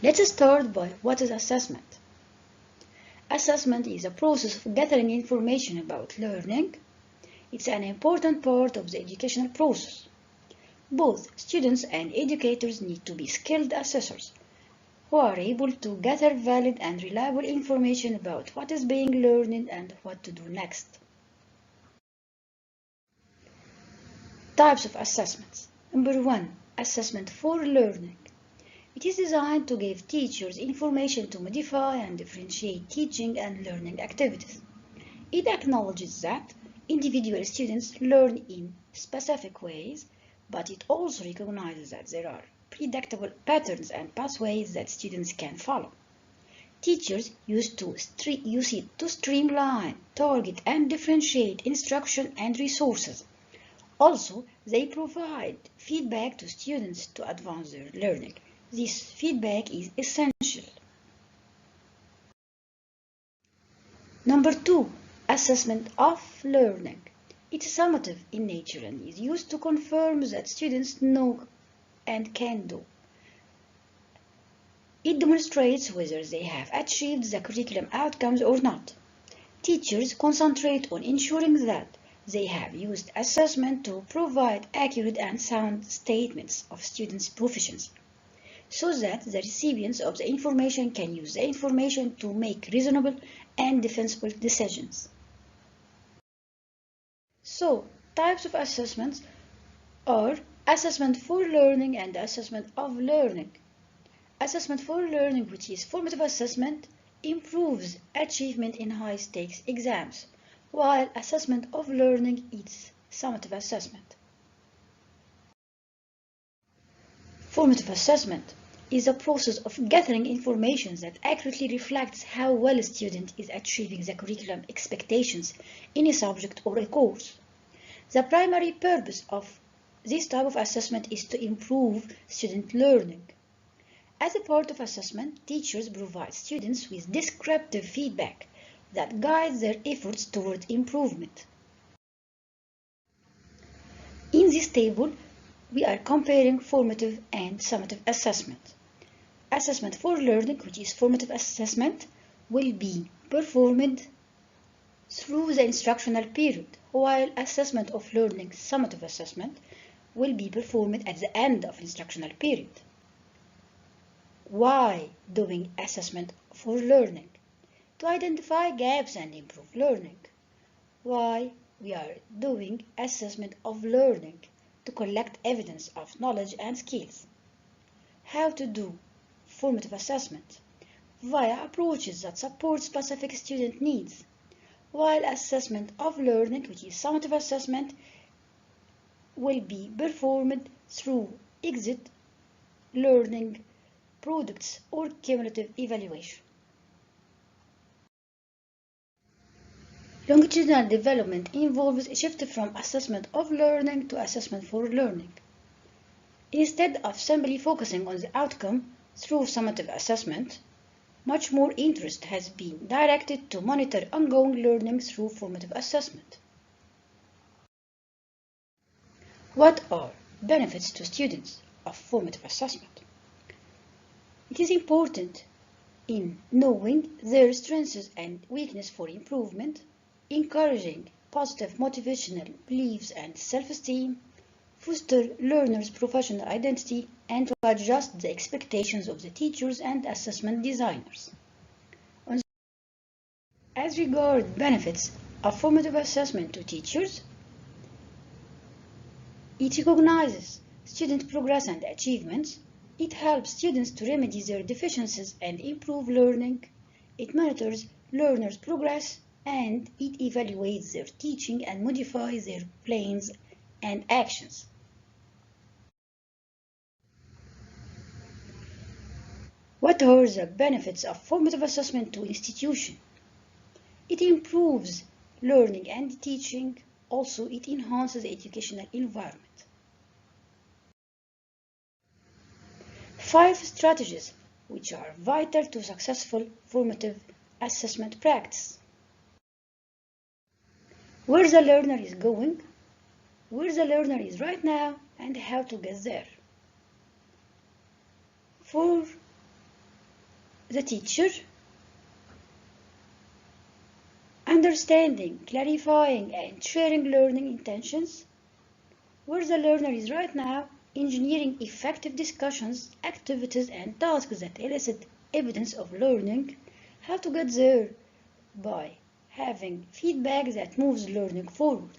Let's start by what is assessment. Assessment is a process of gathering information about learning. It's an important part of the educational process. Both students and educators need to be skilled assessors who are able to gather valid and reliable information about what is being learned and what to do next. Types of assessments. Number 1. Assessment for learning. It is designed to give teachers information to modify and differentiate teaching and learning activities. It acknowledges that individual students learn in specific ways, but it also recognizes that there are predictable patterns and pathways that students can follow. Teachers use it to streamline, target, and differentiate instruction and resources. Also, they provide feedback to students to advance their learning. This feedback is essential. Number 2. Assessment of learning. It is summative in nature and is used to confirm that students know and can do. It demonstrates whether they have achieved the curriculum outcomes or not. Teachers concentrate on ensuring that they have used assessment to provide accurate and sound statements of students' proficiency, so that the recipients of the information can use the information to make reasonable and defensible decisions. So, types of assessments are assessment for learning and assessment of learning. Assessment for learning, which is formative assessment, improves achievement in high-stakes exams, while assessment of learning is summative assessment. Formative assessment is a process of gathering information that accurately reflects how well a student is achieving the curriculum expectations in a subject or a course. The primary purpose of this type of assessment is to improve student learning. As a part of assessment, teachers provide students with descriptive feedback that guides their efforts toward improvement. In this table, we are comparing formative and summative assessment. Assessment for learning, which is formative assessment, will be performed through the instructional period, while assessment of learning, summative assessment, will be performed at the end of instructional period. Why doing assessment for learning? To identify gaps and improve learning. Why we are doing assessment of learning? To collect evidence of knowledge and skills. How to do formative assessment? Via approaches that support specific student needs. While assessment of learning, which is summative assessment, will be performed through exit learning products or cumulative evaluation. Longitudinal development involves a shift from assessment of learning to assessment for learning. Instead of simply focusing on the outcome through summative assessment, much more interest has been directed to monitor ongoing learning through formative assessment. What are benefits to students of formative assessment? It is important in knowing their strengths and weaknesses for improvement, encouraging positive motivational beliefs and self-esteem, foster learners' professional identity, and to adjust the expectations of the teachers and assessment designers. As regards benefits of formative assessment to teachers, it recognizes student progress and achievements. It helps students to remedy their deficiencies and improve learning. It monitors learners' progress, and it evaluates their teaching and modifies their plans and actions. What are the benefits of formative assessment to institutions? It improves learning and teaching. Also, it enhances the educational environment. 5 strategies which are vital to successful formative assessment practice. Where the learner is going, where the learner is right now, and how to get there. 4 the teacher, understanding, clarifying, and sharing learning intentions, where the learner is right now engineering effective discussions, activities, and tasks that elicit evidence of learning, how to get there by having feedback that moves learning forward.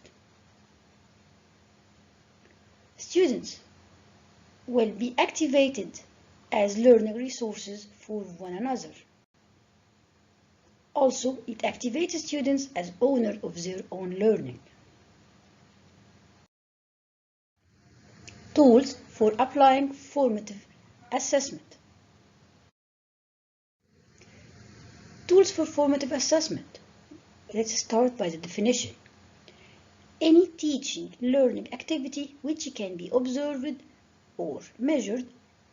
Students will be activated as learning resources for one another. Also, it activates students as owners of their own learning. Tools for applying formative assessment. Tools for formative assessment. Let's start by the definition. Any teaching, learning activity which can be observed or measured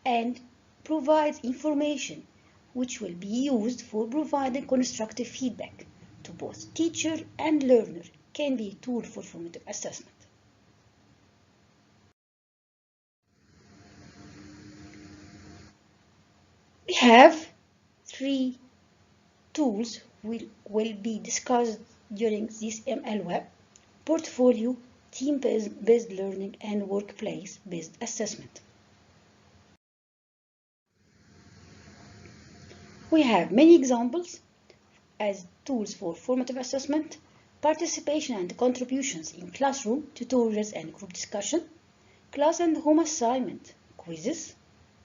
and provides information which will be used for providing constructive feedback to both teacher and learner can be a tool for formative assessment. We have three tools will be discussed during this ML Web: portfolio, team-based learning, and workplace-based assessment. We have many examples as tools for formative assessment: participation and contributions in classroom, tutorials and group discussion, class and home assignment, quizzes,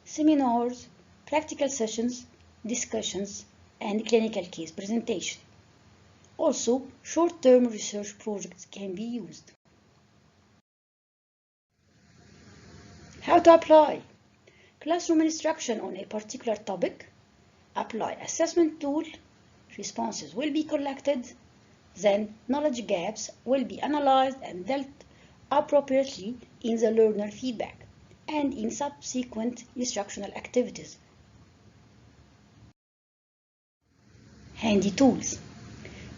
seminars, practical sessions, discussions, and clinical case presentation. Also, short-term research projects can be used. How to apply? Classroom instruction on a particular topic. Apply assessment tool. Responses will be collected. Then knowledge gaps will be analyzed and dealt appropriately in the learner feedback and in subsequent instructional activities. Handy tools.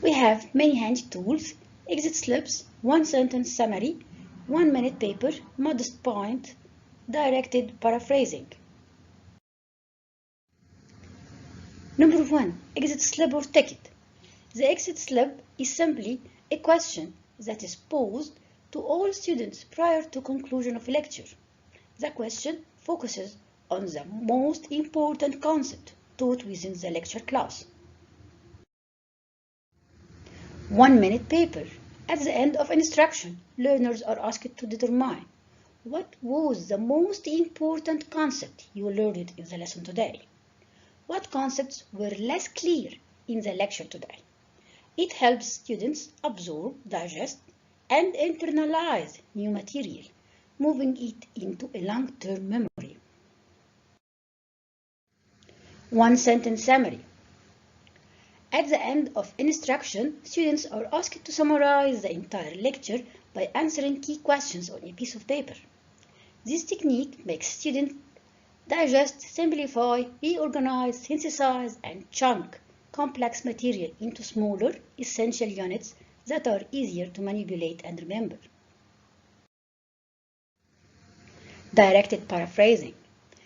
We have many handy tools: exit slips, one-sentence summary, one-minute paper, modest point, directed paraphrasing. Number 1. Exit slip or ticket. The exit slip is simply a question that is posed to all students prior to conclusion of a lecture. The question focuses on the most important concept taught within the lecture class. 1-minute paper. At the end of instruction, learners are asked to determine what was the most important concept you learned in the lesson today. What concepts were less clear in the lecture today? It helps students absorb, digest, and internalize new material, moving it into a long-term memory. One-sentence summary. At the end of instruction, students are asked to summarize the entire lecture by answering key questions on a piece of paper. This technique makes students digest, simplify, reorganize, synthesize, and chunk complex material into smaller, essential units that are easier to manipulate and remember. Directed paraphrasing.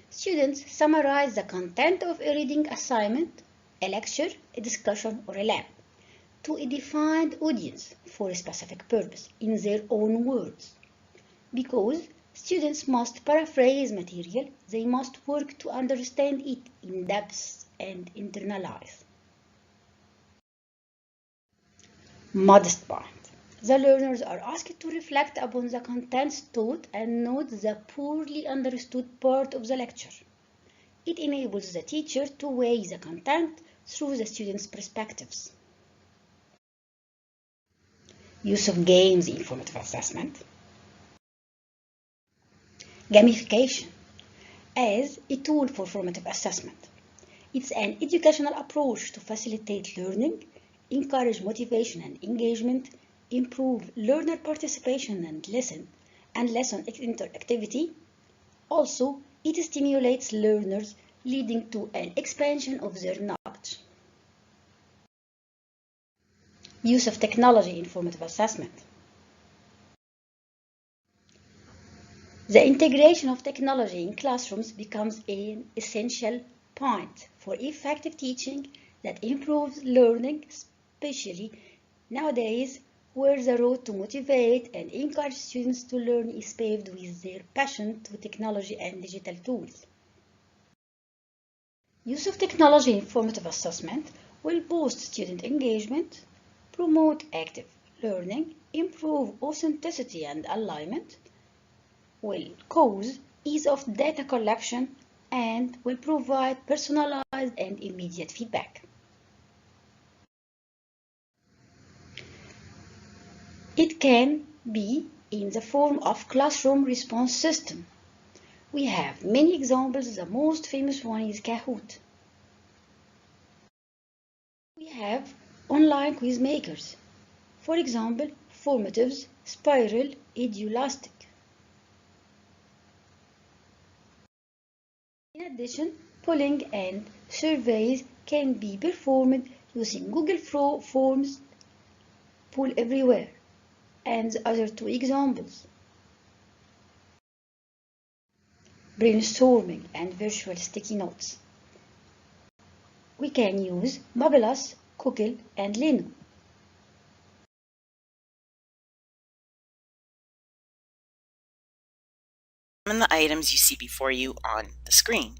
Students summarize the content of a reading assignment, a lecture, a discussion, or a lab to a defined audience for a specific purpose in their own words. Because students must paraphrase material, they must work to understand it in depth and internalize. Modest point. The learners are asked to reflect upon the contents taught and note the poorly understood part of the lecture. It enables the teacher to weigh the content through the students' perspectives. Use of games in formative assessment. Gamification as a tool for formative assessment. It's an educational approach to facilitate learning, encourage motivation and engagement, improve learner participation and lesson interactivity. Also, it stimulates learners, leading to an expansion of their knowledge. Use of technology in formative assessment. The integration of technology in classrooms becomes an essential point for effective teaching that improves learning, especially nowadays where the road to motivate and encourage students to learn is paved with their passion for technology and digital tools. Use of technology in formative assessment will boost student engagement, promote active learning, improve authenticity and alignment, will cause ease of data collection, and will provide personalized and immediate feedback. It can be in the form of classroom response system. We have many examples. The most famous one is Kahoot. We have online quiz makers. For example, Formative's Spiral Edulastic. In addition, polling and surveys can be performed using Google Forms, Poll Everywhere, and the other two examples. Brainstorming and virtual sticky notes. We can use Mobilas, Google, and Lino. And the items you see before you on the screen.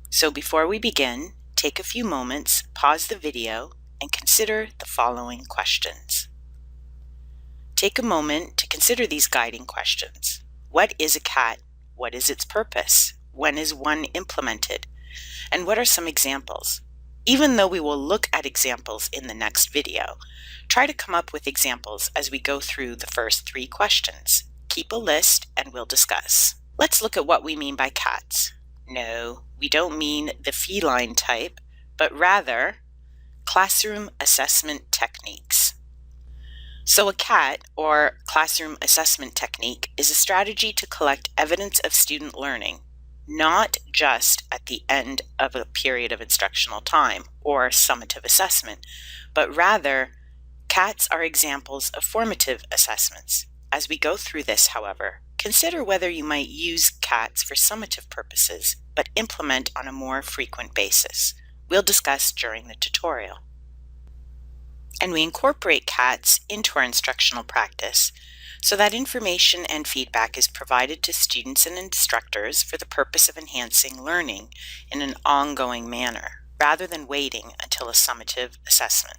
So before we begin, take a few moments, pause the video, and consider the following questions. Take a moment to consider these guiding questions. What is a CAT? What is its purpose? When is one implemented? And what are some examples? Even though we will look at examples in the next video, try to come up with examples as we go through the first 3 questions. Keep a list and we'll discuss. Let's look at what we mean by cats. No, we don't mean the feline type, but rather classroom assessment techniques. So a CAT, or classroom assessment technique, is a strategy to collect evidence of student learning, not just at the end of a period of instructional time or summative assessment, but rather CATs are examples of formative assessments. As we go through this, however, consider whether you might use CATs for summative purposes, but implement on a more frequent basis. We'll discuss during the tutorial. And we incorporate CATs into our instructional practice so that information and feedback is provided to students and instructors for the purpose of enhancing learning in an ongoing manner, rather than waiting until a summative assessment.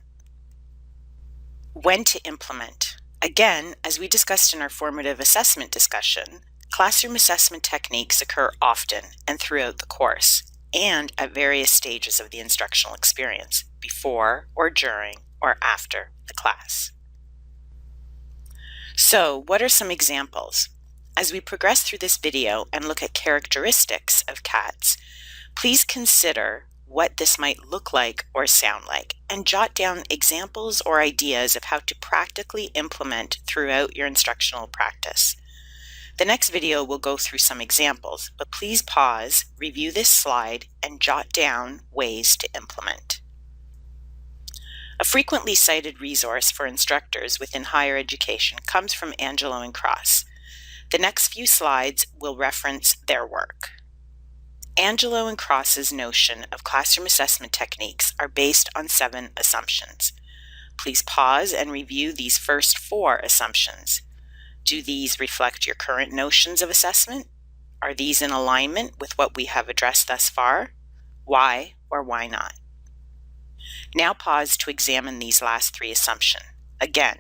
When to implement. Again, as we discussed in our formative assessment discussion, classroom assessment techniques occur often and throughout the course, and at various stages of the instructional experience, before or during or after the class. So, what are some examples? As we progress through this video and look at characteristics of CATs, please consider what this might look like or sound like, and jot down examples or ideas of how to practically implement throughout your instructional practice. The next video will go through some examples, but please pause, review this slide, and jot down ways to implement. A frequently cited resource for instructors within higher education comes from Angelo and Cross. The next few slides will reference their work. Angelo and Cross's notion of classroom assessment techniques are based on 7 assumptions. Please pause and review these first 4 assumptions. Do these reflect your current notions of assessment? Are these in alignment with what we have addressed thus far? Why or why not? Now pause to examine these last 3 assumptions. Again,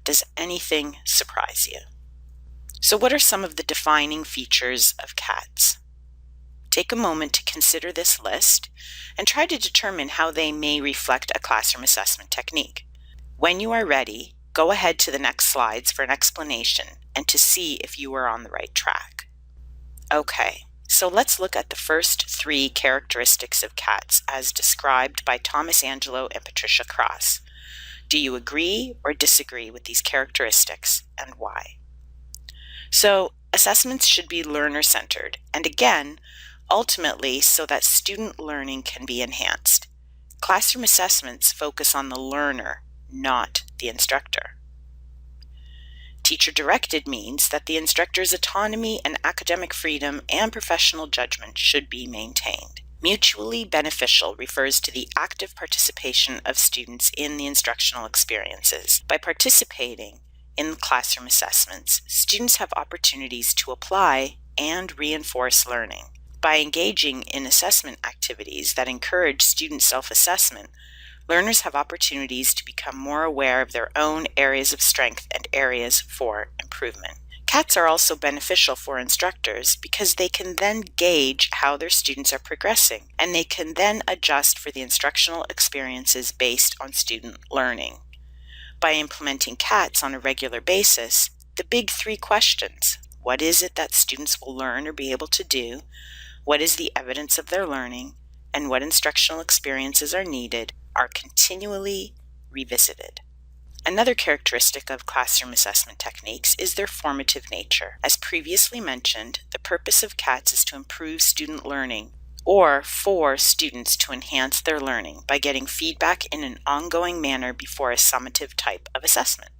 does anything surprise you? So what are some of the defining features of CATs? Take a moment to consider this list and try to determine how they may reflect a classroom assessment technique. When you are ready, go ahead to the next slides for an explanation and to see if you are on the right track. Okay, so let's look at the first 3 characteristics of CATs as described by Thomas Angelo and Patricia Cross. Do you agree or disagree with these characteristics, and why? So, assessments should be learner-centered, and again, ultimately so that student learning can be enhanced. Classroom assessments focus on the learner, not the instructor. Teacher-directed means that the instructor's autonomy and academic freedom and professional judgment should be maintained. Mutually beneficial refers to the active participation of students in the instructional experiences. By participating in classroom assessments, students have opportunities to apply and reinforce learning. By engaging in assessment activities that encourage student self-assessment, learners have opportunities to become more aware of their own areas of strength and areas for improvement. CATs are also beneficial for instructors because they can then gauge how their students are progressing, and they can then adjust for the instructional experiences based on student learning. By implementing CATs on a regular basis, the big three questions, what is it that students will learn or be able to do, what is the evidence of their learning, and what instructional experiences are needed, are continually revisited. Another characteristic of classroom assessment techniques is their formative nature. As previously mentioned, the purpose of CATs is to improve student learning or for students to enhance their learning by getting feedback in an ongoing manner before a summative type of assessment.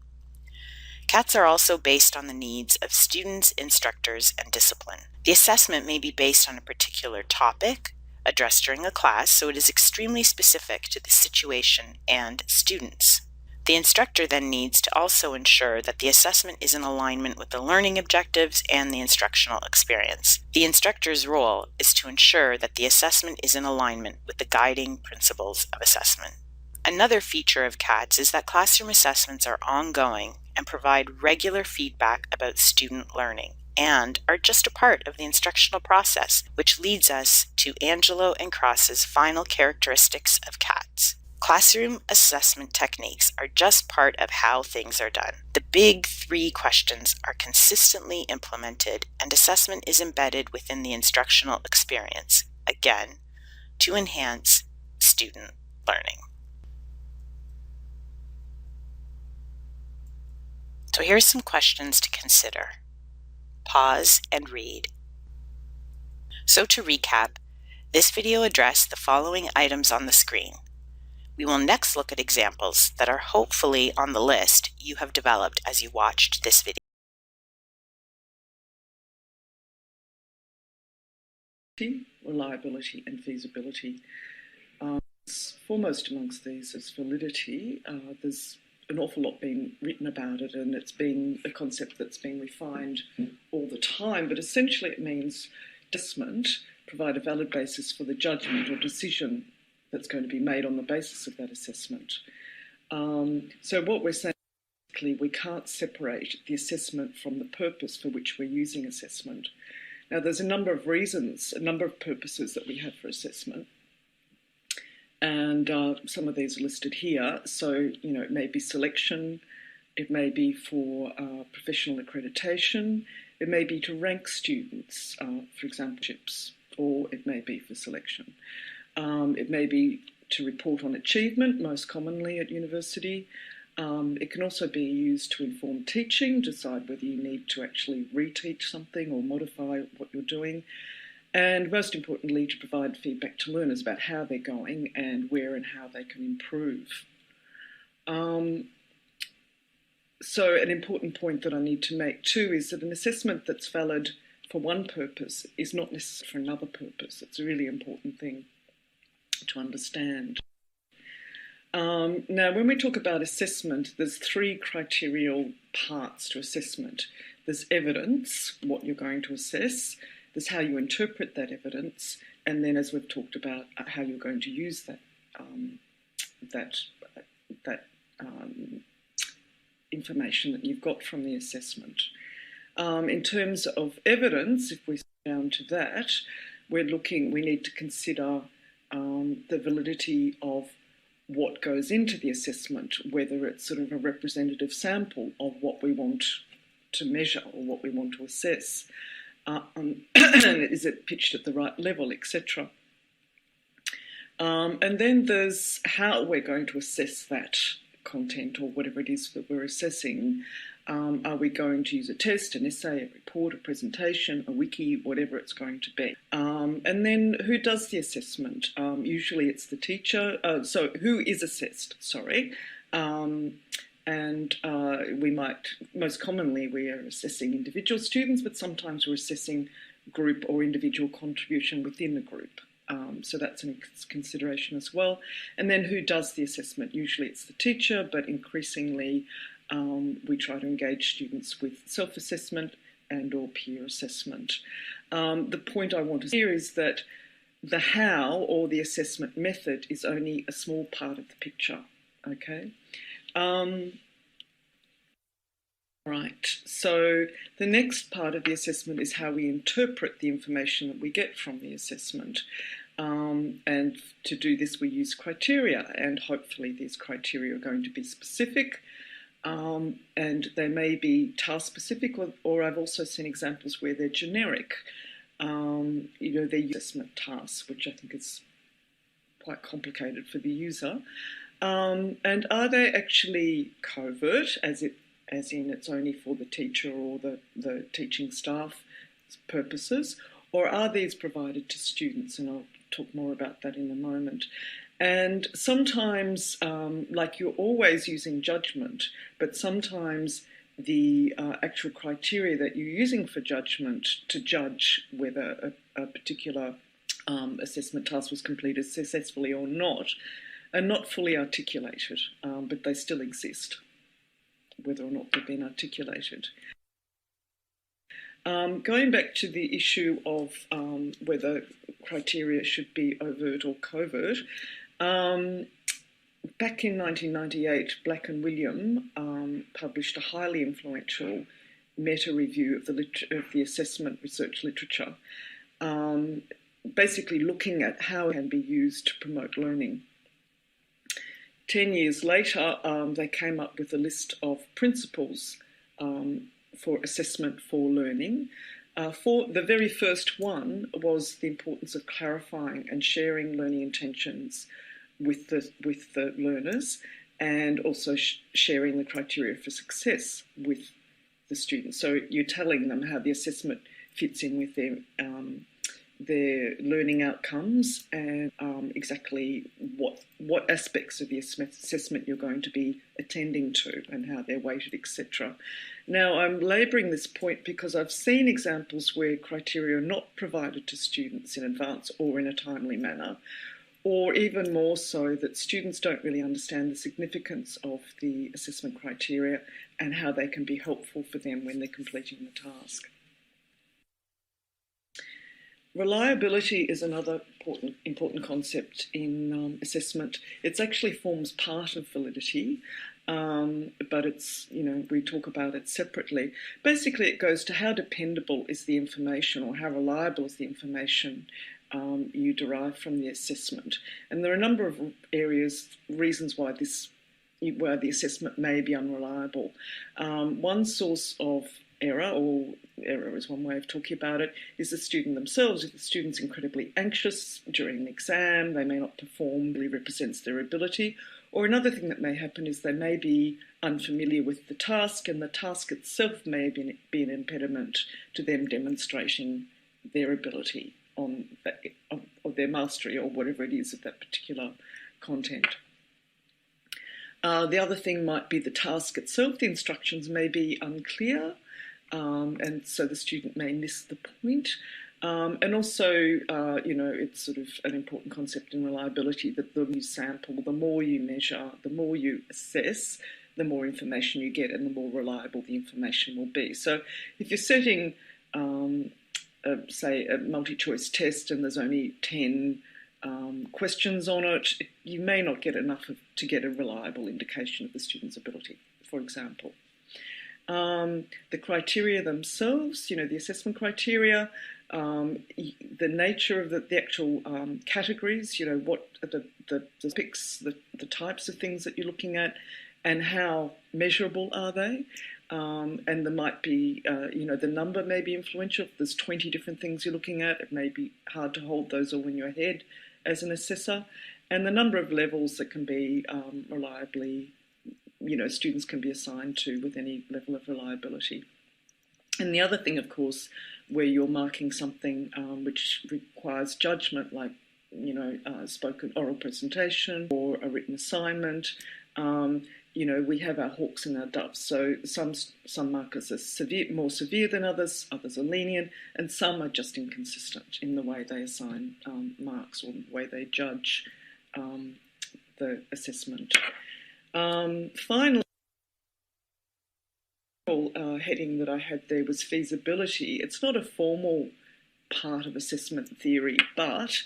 CATs are also based on the needs of students, instructors, and discipline. The assessment may be based on a particular topic addressed during a class, so it is extremely specific to the situation and students. The instructor then needs to also ensure that the assessment is in alignment with the learning objectives and the instructional experience. The instructor's role is to ensure that the assessment is in alignment with the guiding principles of assessment. Another feature of CATs is that classroom assessments are ongoing and provide regular feedback about student learning and are just a part of the instructional process, which leads us to Angelo and Cross's final characteristics of CATs. Classroom assessment techniques are just part of how things are done. The big three questions are consistently implemented, and assessment is embedded within the instructional experience, again, to enhance student learning. So here are some questions to consider. Pause and read. So to recap, this video addressed the following items on the screen. We will next look at examples that are hopefully on the list you have developed as you watched this video. Reliability and feasibility. Foremost amongst these is validity. There's an awful lot being written about it, and it's been a concept that's been refined all the time, but essentially it means assessment, provide a valid basis for the judgment or decision that's going to be made on the basis of that assessment. So what we're saying is we can't separate the assessment from the purpose for which we're using assessment. Now there's a number of reasons, a number of purposes that we have for assessment. And some of these are listed here. So, it may be selection, it may be for professional accreditation, it may be to rank students, for example, chips, or it may be for selection. It may be to report on achievement, most commonly at university. It can also be used to inform teaching, decide whether you need to actually reteach something or modify what you're doing. And most importantly, to provide feedback to learners about how they're going and where and how they can improve. So an important point that I need to make too is that an assessment that's valid for one purpose is not necessary for another purpose. It's a really important thing to understand. Now, when we talk about assessment, there's three criterial parts to assessment. There's evidence, what you're going to assess. There's how you interpret that evidence, and then, as we've talked about, how you're going to use that information that you've got from the assessment. In terms of evidence, if we sit down to that, we need to consider the validity of what goes into the assessment, whether it's sort of a representative sample of what we want to measure or what we want to assess. Is it pitched at the right level, etc. And then there's how we're going to assess that content or whatever it is that we're assessing. Are we going to use a test, an essay, a report, a presentation, a wiki, whatever it's going to be? And then who does the assessment? Usually it's the teacher. So who is assessed, sorry. Most commonly we are assessing individual students, but sometimes we're assessing group or individual contribution within the group. So that's a consideration as well. And then who does the assessment? Usually it's the teacher, but increasingly we try to engage students with self-assessment and or peer assessment. The point I want to say here is that the how or the assessment method is only a small part of the picture, okay? Right, so the next part of the assessment is how we interpret the information that we get from the assessment. And to do this, we use criteria, and hopefully these criteria are going to be specific, and they may be task-specific, or I've also seen examples where they're generic. They're assessment tasks, which I think is quite complicated for the user. And are they actually covert, as in it's only for the teacher or the teaching staff purposes, or are these provided to students? And I'll talk more about that in a moment. And sometimes, like you're always using judgment, but sometimes the actual criteria that you're using for judgment to judge whether a particular assessment task was completed successfully or not are not fully articulated, but they still exist, whether or not they've been articulated. Going back to the issue of whether criteria should be overt or covert, back in 1998, Black and William published a highly influential meta-review of the assessment research literature, basically looking at how it can be used to promote learning. 10 years later, they came up with a list of principles for assessment for learning. For the very first one was the importance of clarifying and sharing learning intentions with the learners, and also sharing the criteria for success with the students. So you're telling them how the assessment fits in with their learning outcomes, and exactly what aspects of the assessment you're going to be attending to and how they're weighted, etc. Now, I'm labouring this point because I've seen examples where criteria are not provided to students in advance or in a timely manner, or even more so that students don't really understand the significance of the assessment criteria and how they can be helpful for them when they're completing the task. Reliability is another important concept in assessment. It actually forms part of validity, but it's, we talk about it separately. Basically, it goes to how dependable is the information, or how reliable is the information you derive from the assessment. And there are a number of reasons why the assessment may be unreliable. One source of error, or error is one way of talking about it, is the student themselves. If the student's incredibly anxious during an exam, they may not perform, really represents their ability. Or another thing that may happen is they may be unfamiliar with the task, and the task itself may be an impediment to them demonstrating their ability of their mastery, or whatever it is of that particular content. The other thing might be the task itself. The instructions may be unclear, and so the student may miss the point. And also, it's sort of an important concept in reliability that the more you sample, the more you measure, the more you assess, the more information you get, and the more reliable the information will be. So if you're setting, say, a multi-choice test and there's only 10 questions on it, you may not get enough to get a reliable indication of the student's ability, for example. The criteria themselves, the assessment criteria, the nature of the actual categories, what are the topics, the types of things that you're looking at, and how measurable are they. And there might be, the number may be influential. If there's 20 different things you're looking at, it may be hard to hold those all in your head as an assessor. And the number of levels that can be reliably, students can be assigned to with any level of reliability. And the other thing, of course, where you're marking something which requires judgment, like, spoken oral presentation or a written assignment, we have our hawks and our doves. So some markers are more severe than others are lenient, and some are just inconsistent in the way they assign marks or the way they judge the assessment. Finally, heading that I had there was feasibility. It's not a formal part of assessment theory, but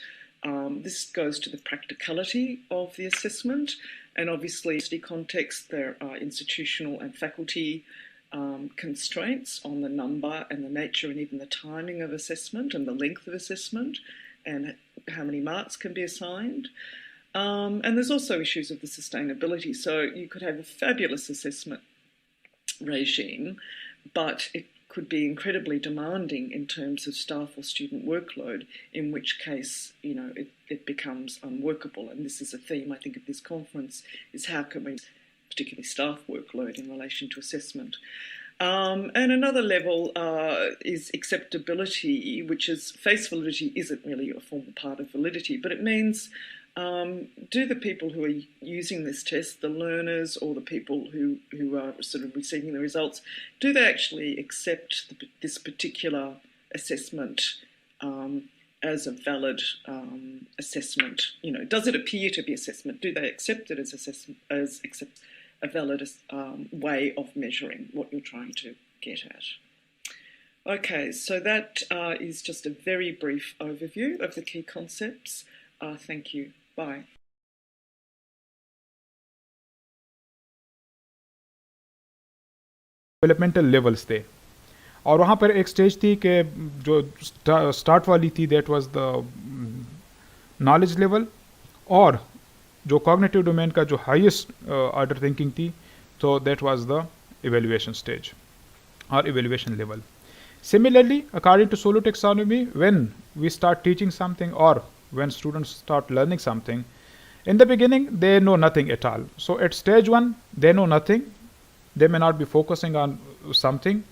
this goes to the practicality of the assessment, and obviously in the context there are institutional and faculty constraints on the number and the nature and even the timing of assessment and the length of assessment and how many marks can be assigned. And there's also issues of the sustainability. So you could have a fabulous assessment regime, but it could be incredibly demanding in terms of staff or student workload, in which case, it becomes unworkable. And this is a theme, I think, of this conference, is how can we, particularly staff workload in relation to assessment. And another level is acceptability, which is face validity isn't really a formal part of validity, but it means do the people who are using this test, the learners or the people who are sort of receiving the results, do they actually accept this particular assessment as a valid assessment? Does it appear to be assessment? Do they accept it as a valid way of measuring what you're trying to get at? Okay, so that is just a very brief overview of the key concepts. Thank you. Bye. Developmental levels थे और वहाँ पर एक stage थी कि जो start वाली थी that was the knowledge level, और जो कॉग्निटिव डोमेन का जो हाईएस्ट ऑर्डर थिंकिंग थी तो that was the evaluation stage और evaluation level. Similarly, according to solo taxonomy, when we start teaching something or when students start learning something, in the beginning they know nothing at all. So at stage 1 they know nothing, they may not be focusing on something,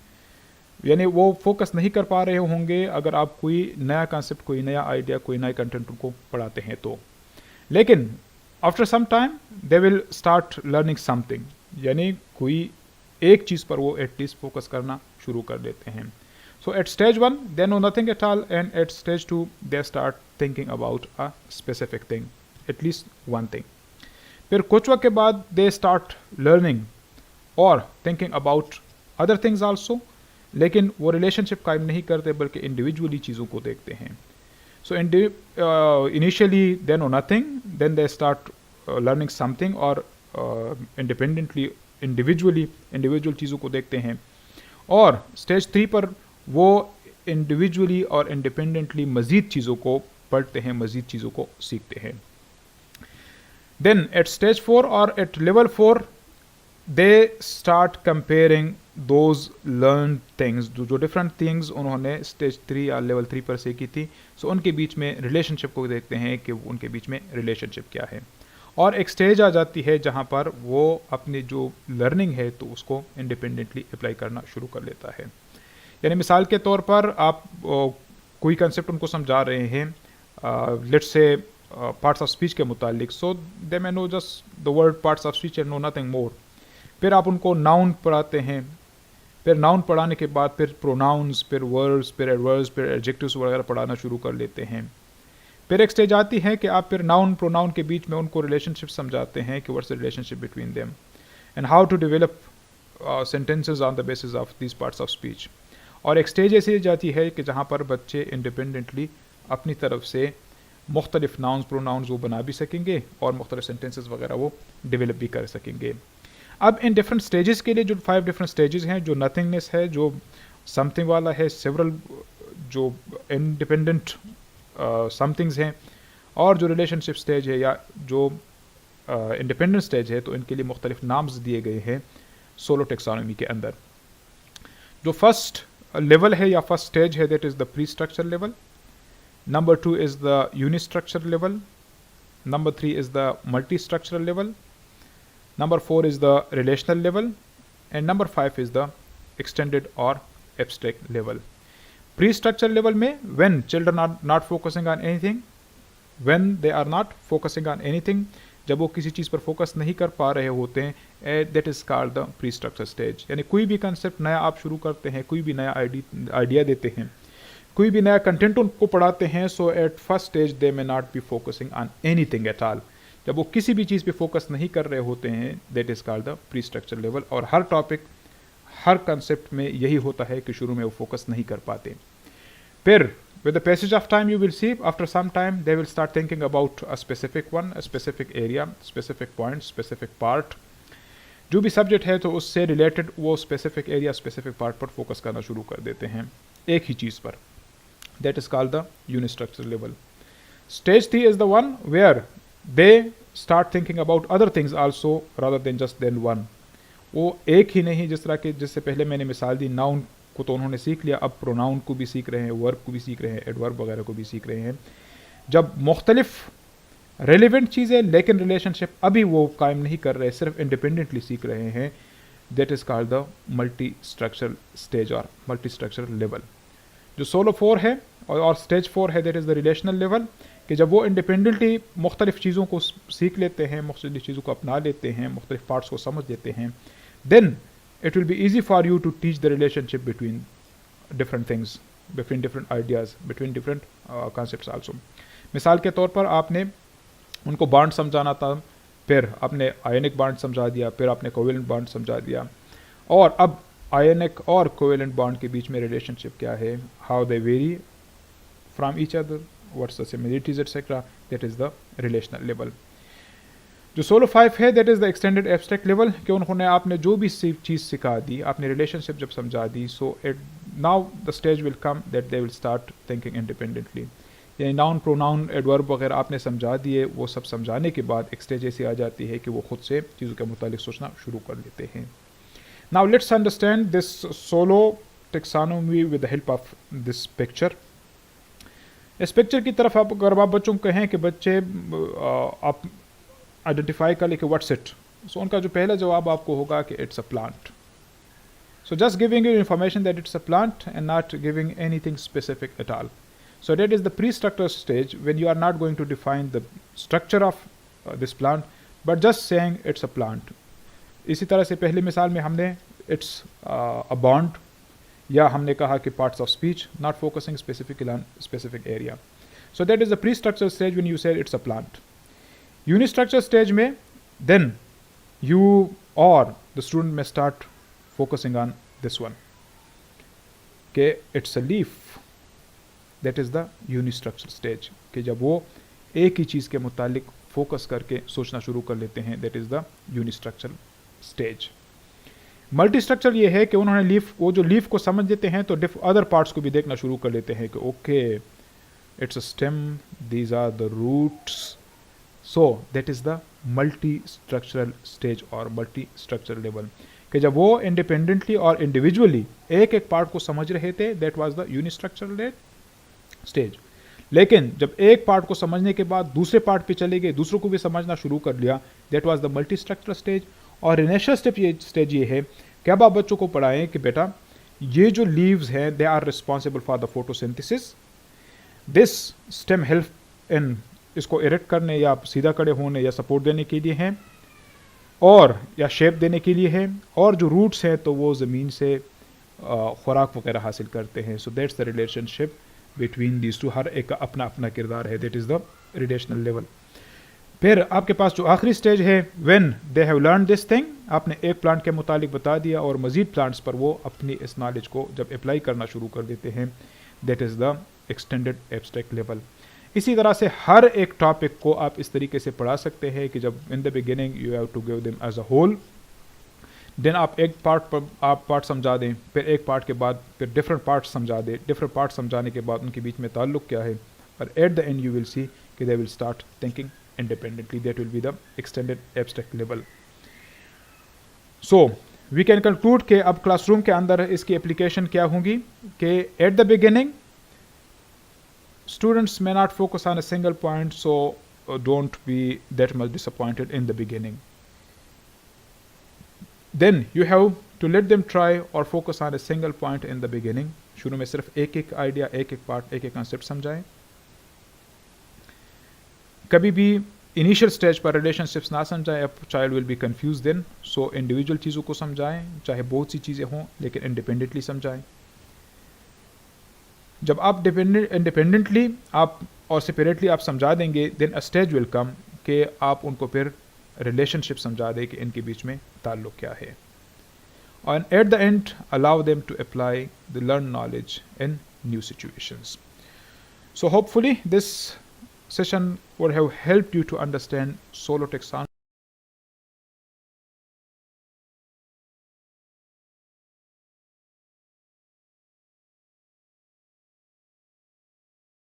यानी वो focus नहीं कर पा रहे होंगे अगर आप कोई नया कॉन्सेप्ट, कोई नया आइडिया, कोई नए कंटेंट उनको पढ़ाते हैं तो. लेकिन after some time they will start learning something, यानी कोई एक चीज़ पर वो एटलीस्ट फोकस करना शुरू कर देते हैं. So at stage 1 they know nothing at all, and at stage 2 they start thinking about a specific thing, at least one thing. फिर कुछ वक्त के बाद they start learning or thinking about other things also, लेकिन वो relationship कायम नहीं करते बल्कि individually चीज़ों को देखते हैं. So initially they know nothing, then they start learning something or independently, individual चीज़ों को देखते हैं, और stage 3 पर वो इंडिविजुअली और इंडिपेंडेंटली मज़ीद चीज़ों को पढ़ते हैं, मज़ीद चीज़ों को सीखते हैं. देन एट स्टेज 4 और at level 4 they start comparing those learn things, जो डिफरेंट थिंग्स उन्होंने स्टेज 3 या लेवल 3 पर सीखी थी. सो उनके बीच में रिलेशनशिप को देखते हैं कि उनके बीच में रिलेशनशिप क्या है. और एक स्टेज आ जाती है जहाँ पर वो अपनी जो लर्निंग है तो उसको इंडिपेंडेंटली अप्लाई करना शुरू कर लेता है. यानी मिसाल के तौर पर आप कोई कंसेप्ट उनको समझा रहे हैं, let's say parts of speech के मुतालिक, so they may know just the word parts of speech and know nothing more. फिर आप उनको नाउन पढ़ाते हैं, फिर नाउन पढ़ाने के बाद फिर प्रोनाउंस, फिर वर्ड्स, फिर एडवर्ब्स, फिर एडजेक्टिव्स वगैरह पढ़ाना शुरू कर लेते हैं. फिर एक स्टेज आती है कि आप फिर नाउन प्रोनाउन के बीच में उनको रिलेशनशिप समझाते हैं कि what's the relationship between them and how to develop sentences on the basis of these parts of speech. और एक स्टेज ऐसी जाती है कि जहाँ पर बच्चे इंडिपेंडेंटली अपनी तरफ से मुख्तलिफ नाउन्स प्रोनाउंस वो बना भी सकेंगे और मुख्तलिफ सेंटेंसेस वगैरह वो डेवलप भी कर सकेंगे. अब इन डिफरेंट स्टेजेस के लिए जो 5 डिफरेंट स्टेजेस हैं, जो नथिंगनेस है, जो समथिंग वाला है, सेवरल जो इंडिपेंडेंट समथिंग्स हैं, और जो रिलेशनशिप स्टेज है या जो इंडिपेंडेंट स्टेज है, तो इनके लिए मुख्तलिफ नाम्स दिए गए हैं सोलो टेक्सोनॉमी के अंदर. जो फर्स्ट लेवल है या फर्स्ट स्टेज है that is the pre structure level. Number 2 is the uni structure level. Number 3 is the multi structural level. Number 4 is the relational level. And number 5 is the extended और abstract level. Pre structure level में when children are not focusing on anything, when they are not focusing on anything, जब वो किसी चीज़ पर focus नहीं कर पा रहे होते हैं, that is called the pre structure stage. यानी कोई भी कंसेप्ट नया आप शुरू करते हैं, कोई भी नया आइडिया देते हैं, कोई भी नया कंटेंट उनको पढ़ाते हैं, so at first stage they may not be focusing on anything at all. जब वो किसी भी चीज़ पे फोकस नहीं कर रहे होते हैं, that is called the pre structure level. और हर टॉपिक, हर कंसेप्ट में यही होता है कि शुरू में वो फोकस नहीं कर पाते। फिर with the passage of time you will see after some time they will start thinking about a specific one, a specific area, specific point, specific part। जो भी सब्जेक्ट है तो उससे रिलेटेड वो स्पेसिफिक एरिया, स्पेसिफिक पार्ट पर focus करना शुरू कर देते हैं, एक ही चीज़ पर। That is called the unistructure level. Stage 3 is the one where they start thinking about other things also rather than just then one. वो एक ही नहीं, जिस तरह के जिससे पहले मैंने मिसाल दी, नाउन को तो उन्होंने सीख लिया, अब प्रोनाउन को भी सीख रहे हैं, वर्ब को भी सीख रहे हैं, एडवर्ब वगैरह को भी सीख रहे हैं। जब मुख्तलिफ रेलिवेंट चीज़ें लेकिन रिलेशनशिप अभी वो कायम नहीं कर रहे, सिर्फ इंडिपेंडेंटली सीख रहे हैं, that is called the multi structural stage और मल्टी स्ट्रक्चरल लेवल। जो सोलो 4 है और स्टेज 4 है, that is the relational level, कि जब वो इंडिपेंडेंटली मुख्तलिफ चीज़ों को सीख लेते हैं, मुख्तलिफ चीज़ों को अपना लेते हैं, मुख्तलिफ पार्ट्स को समझ लेते हैं, then it will be easy for you to teach the relationship between different things, between different ideas, between different concepts also। मिसाल के तौर पर आपने उनको बॉन्ड समझाना था, फिर आपने आयनिक बॉन्ड समझा दिया, फिर आपने कोवेलेंट बॉन्ड समझा दिया, और अब आयनिक और कोवेलेंट बॉन्ड के बीच में रिलेशनशिप क्या है, how they very from each other, what's the similarities etcetera, that is the relational level. जो सोलो 5 है, that is the extended abstract level, कि उन्होंने आपने जो भी चीज़ सिखा दी, आपने रिलेशनशिप जब समझा दी, so it now the stage will come that they will start thinking independently. यानी नाउन, प्रोनाउन, एडवर्ब वगैरह आपने समझा दिए, वो सब समझाने के बाद एक स्टेज ऐसी आ जाती है कि वो खुद से चीज़ों के मुतालिक सोचना शुरू कर लेते हैं। Now let's understand this solo taxonomy with the help of this picture. इस पिक्चर की तरफ आप अगर आप बच्चों को कहें कि बच्चे आप आइडेंटिफाई कर ले कि व्हाट्स इट, सो उनका जो पहला जवाब आपको होगा कि it's a plant. So just giving you information that it's a plant and not giving anything specific at all. So that is the pre-structure stage when you are not going to define the structure of this plant, but just saying it's a plant. इसी तरह से पहली मिसाल में हमने it's a bond, या हमने कहा कि parts of speech, not focusing specifically on specific area. So that is the pre-structure stage when you say it's a plant. Unistructure stage में then you or the student may start focusing on this one. Okay, it's a leaf. That is the unistructure stage, कि जब वो एक ही चीज़ के मुतालिक focus करके सोचना शुरू कर लेते हैं, that is the unistructure stage. Multi structure ये है कि उन्होंने लीफ, वो जो लीफ को समझ लेते हैं तो अदर पार्ट्स को भी देखना शुरू कर लेते हैं कि okay it's a stem, these are the roots, so that is the multi structural stage और मल्टी स्ट्रक्चरल लेवल, कि जब वो इंडिपेंडेंटली और इंडिविजुअली एक एक पार्ट को समझ रहे थे, दैट वाज द यूनिस्ट्रक्चरल स्टेज। लेकिन जब एक पार्ट को समझने के बाद दूसरे पार्ट पे चले गए, दूसरों को भी समझना शुरू कर लिया, that was the multi structural stage. और रिनेशनल स्टेज ये है कि अब आप बच्चों को पढ़ाएं कि बेटा ये जो लीव्स हैं they are responsible for the photosynthesis, this stem help in इसको इरेक्ट करने या सीधा खड़े होने या सपोर्ट देने के लिए हैं, और या शेप देने के लिए है, और जो रूट्स हैं तो वो ज़मीन से खुराक वगैरह हासिल करते हैं। So that's the relationship between these two, हर एक का अपना अपना किरदार है, that is the relational level. फिर आपके पास जो आखिरी स्टेज है, when they have learn this thing, आपने एक प्लांट के मुतालिक बता दिया और मज़ीद प्लांट्स पर वो अपनी इस नॉलेज को जब अप्लाई करना शुरू कर देते हैं, that is the extended abstract level. इसी तरह से हर एक टॉपिक को आप इस तरीके से पढ़ा सकते हैं कि जब in the beginning you have to give them as a whole, then आप एक पार्ट पर आप पार्ट समझा दें, फिर एक पार्ट के बाद फिर डिफरेंट पार्ट समझा दें, डिफरेंट पार्ट समझाने के बाद उनके बीच में ताल्लुक क्या है, और at the end you will see कि they will start thinking independently, that will be the extended abstract level. So we can conclude कि अब क्लासरूम के अंदर इसकी एप्लीकेशन क्या होगी कि at the beginning students may not focus on a single point, so don't be that much disappointed in the beginning. Then you have to let them try or focus on a single point in the beginning. शुरू में सिर्फ एक एक idea, एक एक part, एक एक concept समझाएं। कभी भी इनिशियल स्टेज पर रिलेशनशिप्स ना समझाएं, child will be confuse then. So individual चीज़ों को समझाएं, चाहे बहुत सी चीज़ें हों, लेकिन इंडिपेंडेंटली समझाएं. जब आप इंडिपेंडेंटली आप और सेपरेटली आप समझा देंगे, then a stage will come कि आप उनको फिर रिलेशनशिप समझा दें कि इनके बीच में ताल्लुक़ क्या है. And at the end, allow them to apply the learned knowledge in new situations. So hopefully this session would have helped you to understand solo taxonomy.